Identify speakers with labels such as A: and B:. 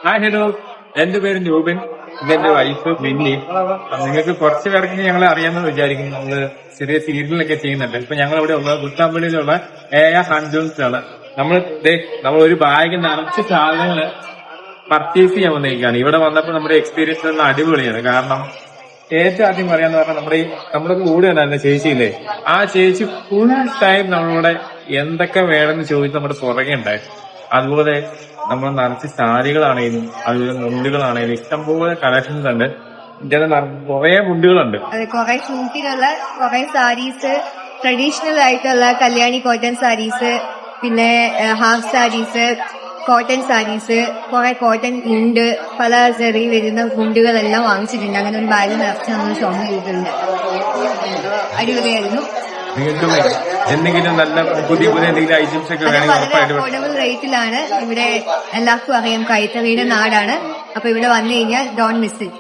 A: Hi hello, എന്റെ പേര് രൂപൻ, ഇതെന്റെ വൈഫ് ബിന്നി. നിങ്ങൾക്ക് കുറച്ച് പേർക്ക് ഞങ്ങളെ അറിയാമെന്ന് വിചാരിക്കുന്നു. നമ്മള് ചെറിയ സീരിയലൊക്കെ ചെയ്യുന്നുണ്ട്. ഇപ്പൊ ഞങ്ങൾ ഇവിടെ ഉള്ളത് കുത്താമ്പള്ളിയിലുള്ള ഹാൻഡ്ലൂംസിലാണ്. നമ്മൾ ഒരു ബാഗ് നിറച്ച് സാധനങ്ങള് പർച്ചേസ് ചെയ്യാൻ വന്നിരിക്കുകയാണ്. ഇവിടെ വന്നപ്പോൾ നമ്മുടെ എക്സ്പീരിയൻസ് ഒന്ന് അടിപൊളിയാണ്. കാരണം ഏറ്റവും ആദ്യം പറയാന്ന് പറഞ്ഞാൽ നമ്മുടെ കൂടെ ഉണ്ടായിരുന്ന ചേച്ചിയില്ലേ, ആ ചേച്ചി ഫുൾ ടൈം നമ്മളോട് എന്തൊക്കെ വേണമെന്ന് ചോദിച്ച് നമ്മുടെ പുറകെ ഉണ്ടായിരുന്നു. അതുപോലെ നമ്മൾ നിറച്ച് സാരികളാണേലും അതുപോലെ മുണ്ടുകളാണേലും ഇഷ്ടംപോലെ കളക്ഷൻസ് ഉണ്ട്. ഇതിന്റെ കുറെ മുണ്ടുകളുണ്ട്.
B: അതെ, കുറെ ഷൂട്ടിലുള്ള കുറെ സാരീസ്, ട്രഡീഷണൽ ആയിട്ടുള്ള കല്യാണി കോട്ടൺ സാരീസ്, പിന്നെ ഹാഫ് സാരീസ്, കോട്ടൺ സാരീസ്, കുറെ കോട്ടൺ മുണ്ട്, പല ചെറിയ വരുന്ന മുണ്ടുകളെല്ലാം വാങ്ങിച്ചിട്ടുണ്ട്. അങ്ങനെ ഒരു ബാഗ് നിറച്ച് നമ്മൾ ഷോപ്പ് ചെയ്തിട്ടുണ്ട്. അടിപൊളിയായിരുന്നു.
A: നിങ്ങൾക്ക് എന്തെങ്കിലും നല്ല പുതിയ എന്തെങ്കിലും ഐറ്റംസ് ഒക്കെ
B: വളരെ
A: വേണമെങ്കിൽ
B: അഫോർഡബിൾ റേറ്റിലാണ്. ഇവിടെ എല്ലാവർക്കും അറിയാം കൈത്തറിയുടെ നാടാണ്. അപ്പൊ ഇവിടെ വന്നു കഴിഞ്ഞാൽ ഡോണ്ട് മിസ് ഇറ്റ്.